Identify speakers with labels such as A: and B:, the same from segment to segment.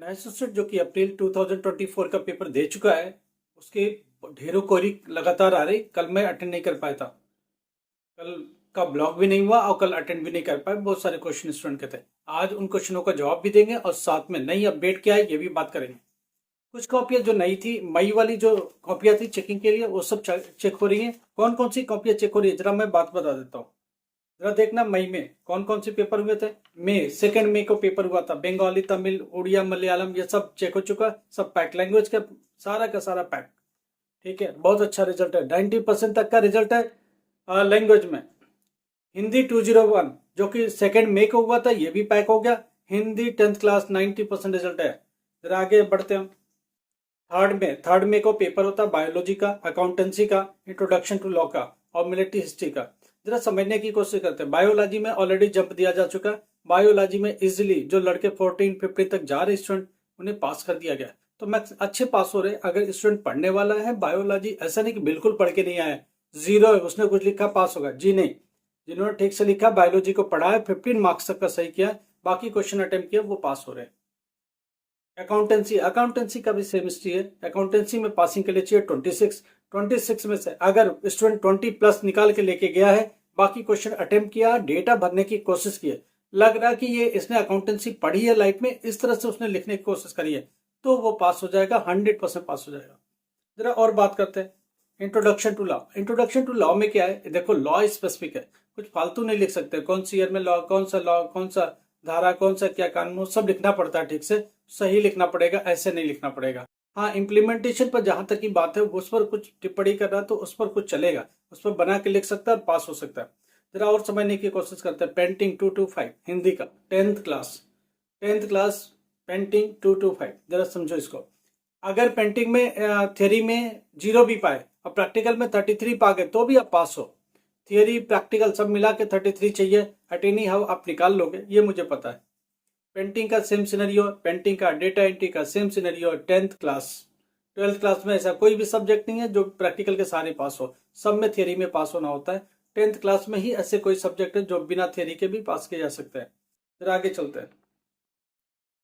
A: National student जो कि अप्रैल 2024 का पेपर दे चुका है, उसके ढेरों क्वेरी लगातार आ रही। कल मैं अटेंड नहीं कर पाया था, कल का ब्लॉग भी नहीं हुआ और कल अटेंड भी नहीं कर पाए। बहुत सारे क्वेश्चन स्टूडेंट के थे। आज उन क्वेश्चनों का जवाब भी देंगे और साथ में नई अपडेट क्या है ये भी बात करेंगे। कुछ कॉपियां जो नई थी, मई वाली जो कॉपियां थी चेकिंग के लिए, वो सब चेक हो रही हैं। कौन कौन सी कॉपियां चेक हो रही है जरा मैं बात बता देता हूँ। जरा देखना, मई में कौन कौन से पेपर हुए थे। मई 2 मई को पेपर हुआ था। बंगाली, तमिल, उड़िया, मलयालम ये सब चेक हो चुका। सब पैक, लैंग्वेज का सारा पैक। ठीक है, बहुत अच्छा रिजल्ट है। 90% तक का रिजल्ट है लैंग्वेज में। हिंदी 201 जो कि 2 मई को हुआ था, ये भी पैक हो गया। हिंदी 10th क्लास 90% रिजल्ट है। जरा आगे बढ़ते हैं। 3 मई को पेपर होता है बायोलॉजी का, अकाउंटेंसी का, इंट्रोडक्शन टू लॉ का और मिलिट्री हिस्ट्री का। जरा समझने की कोशिश करते हैं। बायोलॉजी में ऑलरेडी जंप दिया जा चुका है। बायोलॉजी में इजिली जो लड़के 14-15 तक जा रहे स्टूडेंट, उन्हें पास कर दिया गया। तो मैथ्स अच्छे पास हो रहे। अगर स्टूडेंट पढ़ने वाला है बायोलॉजी, ऐसा नहीं कि बिल्कुल पढ़ के नहीं आया, जीरो है, उसने कुछ लिखा पास होगा जी नहीं। जिन्होंने ठीक से लिखा, बायोलॉजी को पढ़ा है, 15 मार्क्स तक का सही किया, बाकी क्वेश्चन अटेम्प्ट किया, वो पास हो रहे हैं। अकाउंटेंसी का भी सेम हिस्ट्री है। अकाउंटेंसी में पासिंग के लिए चाहिए 26 में से अगर स्टूडेंट 20+ निकाल के लेके गया है, बाकी क्वेश्चन अटेम्प्ट किया, डेटा भरने की कोशिश की है, लग रहा कि ये इसने अकाउंटेंसी पढ़ी है लाइफ में, इस तरह से उसने लिखने की कोशिश करी है, तो वो पास हो जाएगा, 100% पास हो जाएगा। जरा और बात करते हैं। इंट्रोडक्शन टू लॉ में क्या है, देखो लॉ स्पेसिफिक है, कुछ फालतू नहीं लिख सकते। कौन सी ईयर में लॉ, कौन सा धारा, कौन सा क्या कानून, सब लिखना पड़ता है। ठीक से सही लिखना पड़ेगा, ऐसे नहीं लिखना पड़ेगा। हाँ, इम्प्लीमेंटेशन पर जहां तक की बात है, उस पर कुछ टिप्पणी कर रहा है तो उस पर कुछ चलेगा, उस पर बना के लिख सकता है और पास हो सकता है। जरा और समझने की कोशिश करते हैं। पेंटिंग 225 हिंदी का 10th क्लास पेंटिंग 225, जरा समझो इसको। अगर पेंटिंग में थ्योरी में 0 भी पाए और प्रैक्टिकल में 33 पा गए तो भी आप पास हो। थियरी प्रैक्टिकल सब मिला के 33 चाहिए, अटेनी हाउ आप निकाल लोगे, ये मुझे पता है। पेंटिंग का सेम सिनेरियो, पेंटिंग का, डेटा एंट्री का same scenario. 10th class, 12th class में ऐसा कोई भी सब्जेक्ट नहीं है जो प्रैक्टिकल के सारे पास हो, सब में थियरी में पास होना होता है। 10th क्लास में ही ऐसे कोई सब्जेक्ट है जो बिना थियरी के भी पास किया जा सकता है। फिर आगे चलते हैं।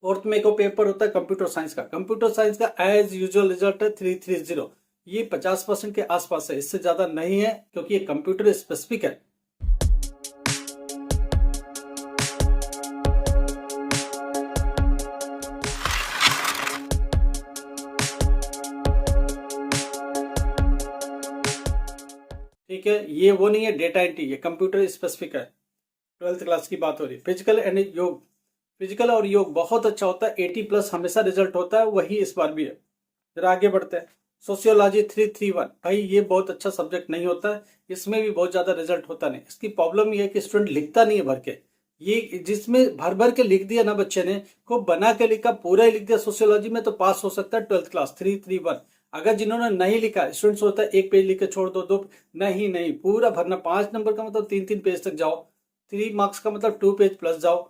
A: 4 मई को पेपर होता है कंप्यूटर साइंस का एज यूजुअल रिजल्ट है 330। ये 50% के आसपास है, इससे ज्यादा नहीं है क्योंकि ये कंप्यूटर स्पेसिफिक है। ठीक है, ये वो नहीं है डेटा एंट्री, ये कंप्यूटर स्पेसिफिक है। 12th क्लास की बात हो रही है। फिजिकल और योग बहुत अच्छा होता है, 80+ हमेशा रिजल्ट होता है, वही इस बार भी है। फिर आगे बढ़ते हैं। सोशियोलॉजी 331, भाई ये बहुत अच्छा सब्जेक्ट नहीं होता है, इसमें भी बहुत ज्यादा रिजल्ट होता नहीं। इसकी प्रॉब्लम ये है कि स्टूडेंट लिखता नहीं है भर के। ये जिसमें भर भर के लिख दिया ना बच्चे ने, को बना के लिखा, पूरा ही लिख दिया सोशियोलॉजी में, तो पास हो सकता है 12th क्लास 331। अगर जिन्होंने नहीं लिखा, स्टूडेंट सोचता है 1 पेज लिख के छोड़ दो, 2 नहीं, पूरा भरना। 5 नंबर का मतलब 3 पेज तक जाओ, 3 मार्क्स का मतलब 2 पेज प्लस जाओ,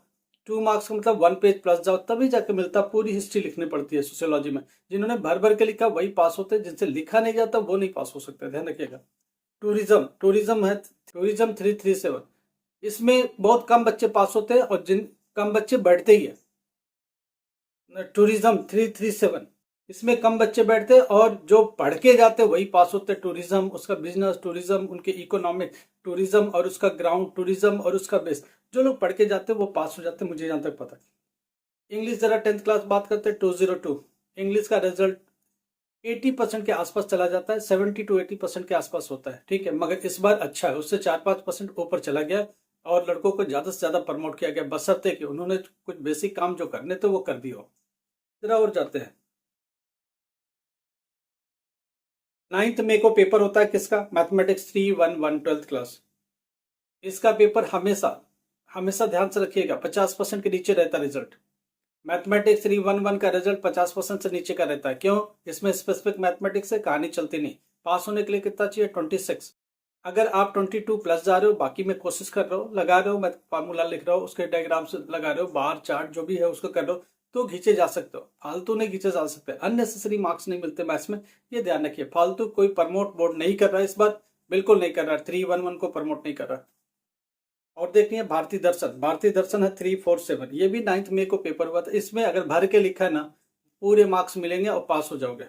A: 2 मार्क्स का मतलब 1 पेज प्लस जाओ, तभी जाके मिलता। पूरी हिस्ट्री लिखनी पड़ती है सोशियोलॉजी में। जिन्होंने भर भर के लिखा वही पास होते हैं, जिनसे लिखा नहीं जाता वो नहीं पास हो सकते, ध्यान रखिएगा। टूरिज्म है, टूरिज्म 337, इसमें बहुत कम बच्चे पास होते हैं और जिन कम बच्चे बैठते ही है। टूरिज्म 337, इसमें कम बच्चे बैठते हैं और जो पढ़ के जाते हैं वही पास होते हैं। टूरिज्म, उसका बिजनेस टूरिज्म, उनके इकोनॉमिक टूरिज्म और उसका ग्राउंड टूरिज्म और उसका बेस, जो लोग पढ़ के जाते हैं वो पास हो जाते हैं, मुझे जहां तक पता है। इंग्लिश जरा 10th क्लास बात करते हैं। 202, इंग्लिश का रिजल्ट 80% के आसपास चला जाता है, 70 to 80% के आसपास होता है। ठीक है, मगर इस बार अच्छा है, उससे 4-5% ऊपर चला गया और लड़कों को ज्यादा से ज्यादा प्रमोट किया गया, बशर्ते कि उन्होंने कुछ बेसिक काम जो करने थे वो कर दिए हो। जरा और जाते हैं। 9 मई को पेपर होता है किसका, मैथमेटिक्स 311 12th क्लास। इसका पेपर हमेशा ध्यान से रखिएगा, 50% के नीचे रहता रिजल्ट। मैथमेटिक्स 311 का रिजल्ट 50% से नीचे का रहता है। क्यों? इसमें स्पेसिफिक मैथमेटिक्स से कहानी चलती नहीं। पास होने के लिए कितना चाहिए, 26। अगर आप 22+ जा रहे हो, बाकी में कोशिश कर रहे हो, लगा रहे हो, मैं फार्मूला लिख रहा हूँ, उसके डायग्राम से लगा रहे हो, बार चार्ट जो भी है उसको कर रहे हो, तो खींचे जा सकते हो। फालतू नहीं खींचे जा सकते, अननेसेसरी मार्क्स नहीं मिलते मैथ्स में, ये ध्यान रखिए। फालतू कोई प्रमोट बोर्ड नहीं कर रहा है इस बार, बिल्कुल नहीं कर रहा है, 311 को प्रमोट नहीं कर रहा। और देखिए भारतीय दर्शन है 347, ये भी 9 मई को पेपर हुआ था। इसमें अगर भर के लिखा है ना पूरे मार्क्स मिलेंगे और पास हो जाओगे।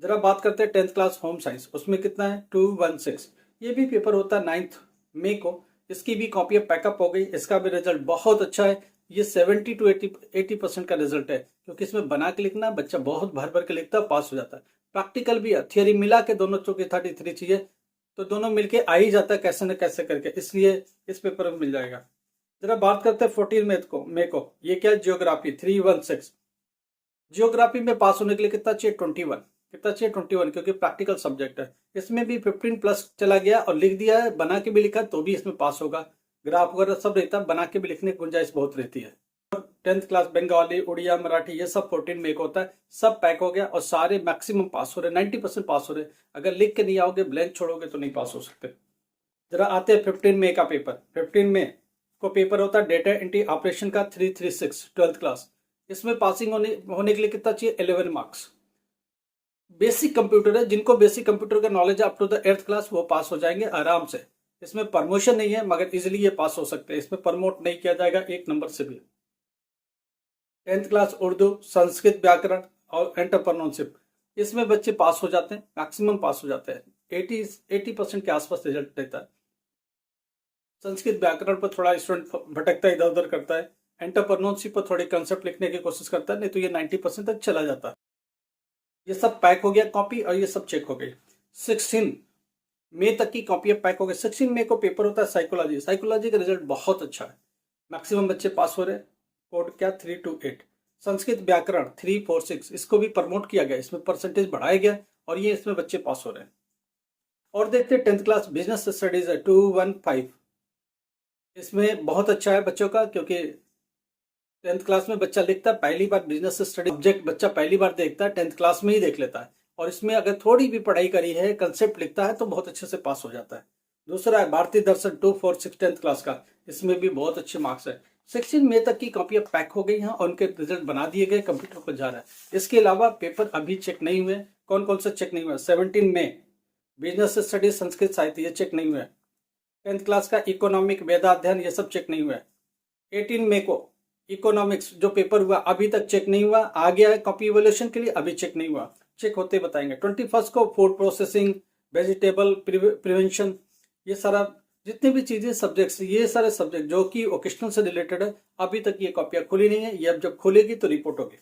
A: जरा बात करते हैं 10th क्लास होम साइंस, उसमें कितना है 216। ये भी पेपर होता है 9 मई को। इसकी भी कॉपी पैकअप हो गई, इसका भी रिजल्ट बहुत अच्छा है। ये 70 to 80% का रिजल्ट है, क्योंकि इसमें बना के लिखना, बच्चा बहुत भर भर के लिखता है, पास हो जाता है। प्रैक्टिकल भी है, थियरी मिला के दोनों चौके 33 चाहिए, तो दोनों मिलके आ ही जाता है कैसे न कैसे करके, इसलिए इस पेपर में मिल जाएगा। जरा बात करते हैं 14 मई को, ये क्या है जियोग्राफी 316। जियोग्राफी में पास होने के लिए कितना चाहिए 21, कितना चाहिए 21, क्योंकि प्रैक्टिकल सब्जेक्ट है। इसमें भी 15+ चला गया और लिख दिया है, बना के भी लिखा तो भी इसमें पास होगा। ग्राफ वगैरह सब रहता है, बना के भी लिखने की गुंजाइश बहुत रहती है। 10th क्लास बंगाली, उड़िया, मराठी, ये सब 14 मई को होता है। सब पैक हो गया और सारे मैक्सिमम पास हो रहे, 90% पास हो रहे। अगर लिख के नहीं आओगे, ब्लैंक छोड़ोगे तो नहीं पास हो सकते। जरा आते हैं 15 मई का पेपर। 15 मई को पेपर होता है डेटा एंट्री ऑपरेशन का 336 12th क्लास। इसमें पासिंग होने के लिए कितना चाहिए 11 मार्क्स। बेसिक कंप्यूटर है, जिनको बेसिक कंप्यूटर का नॉलेज है up to the 8th class, वो पास हो जाएंगे आराम से। इसमें प्रमोशन नहीं है, मगर इजिली ये पास हो सकते हैं, इसमें प्रमोट नहीं किया जाएगा 1 नंबर से भी। 10th क्लास उर्दू, संस्कृत, व्याकरण और एंटरप्रेन्योरशिप, इसमें बच्चे पास हो जाते हैं, मैक्सिमम पास हो जाते हैं। 80% के आसपास रिजल्ट रहता है। संस्कृत व्याकरण पर थोड़ा स्टूडेंट भटकता है, इधर उधर करता है। एंटरप्रेन्योरशिप पर थोड़ी कंसेप्ट लिखने की कोशिश करता है, नहीं तो ये 90% तक चला जाता है। ये सब पैक हो गया कॉपी और ये सब चेक हो गई। 16 मई तक की कॉपी पैक हो गई। 16 मई को पेपर होता है साइकोलॉजी। साइकोलॉजी का रिजल्ट बहुत अच्छा है, मैक्सिमम बच्चे पास हो रहे। कोड क्या 328। संस्कृत व्याकरण 346, इसको भी प्रमोट किया गया, इसमें परसेंटेज बढ़ाया गया और ये इसमें बच्चे पास हो रहे हैं। और देखते हैं 10th क्लास बिजनेस स्टडीज है 215। इसमें बहुत अच्छा है बच्चों का, क्योंकि 10th क्लास में बच्चा लिखता है, पहली बार बिजनेस स्टडी सब्जेक्ट बच्चा पहली बार देखता है, 10th क्लास में ही देख लेता है। और इसमें अगर थोड़ी भी पढ़ाई करी है, कंसेप्ट लिखता है, तो बहुत अच्छे से पास हो जाता है। दूसरा है भारतीय दर्शन 246 10th क्लास का, इसमें भी बहुत अच्छे मार्क्स है। 16 मई तक की कॉपियां पैक हो गई हैं और उनके रिजल्ट बना दिए गए, कंप्यूटर पर जा रहा है। इसके अलावा पेपर अभी चेक नहीं हुए। कौन कौन से चेक नहीं हुए? 17 मई बिजनेस स्टडीज संस्कृत साहित्य, ये चेक नहीं हुए। 10th क्लास का इकोनॉमिक, वेदाध्ययन, ये सब चेक नहीं हुआ। 18 मई को इकोनॉमिक्स जो पेपर हुआ अभी तक चेक नहीं हुआ, आ गया है कॉपी इवोल्यूशन के लिए, अभी चेक नहीं हुआ, चेक होते बताएंगे। 21 को फूड प्रोसेसिंग, वेजिटेबल प्रिवेंशन, ये सारा जितने भी चीजें सब्जेक्ट्स, ये सारे सब्जेक्ट जो कि वोकेशनल से रिलेटेड है, अभी तक ये कॉपियां खुली नहीं है। ये अब जब खुलेगी तो रिपोर्ट होगी।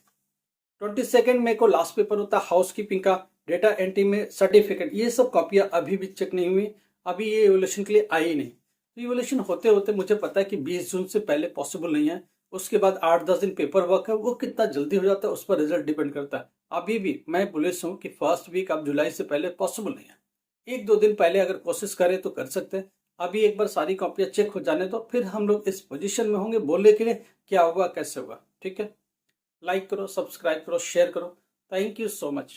A: 22 मई को लास्ट पेपर होता है हाउस कीपिंग का, डेटा एंट्री में सर्टिफिकेट, ये सब कॉपियां अभी भी चेक नहीं हुई, अभी ये इवोल्यूशन के लिए आई नहीं। तो इवोल्यूशन होते होते मुझे पता है कि 20 जून से पहले पॉसिबल नहीं है। उसके बाद 8-10 दिन पेपर वर्क है, वो कितना जल्दी हो जाता है उस पर रिजल्ट डिपेंड करता है। अभी भी मैं पुलिस हूँ कि फर्स्ट वीक अब जुलाई से पहले पॉसिबल नहीं है। 1-2 दिन पहले अगर कोशिश करें तो कर सकते हैं। अभी एक बार सारी कॉपियां चेक हो जाने तो फिर हम लोग इस पोजीशन में होंगे बोलने के लिए क्या हुआ कैसे हुआ। ठीक है, लाइक करो, सब्सक्राइब करो, शेयर करो। Thank you so much.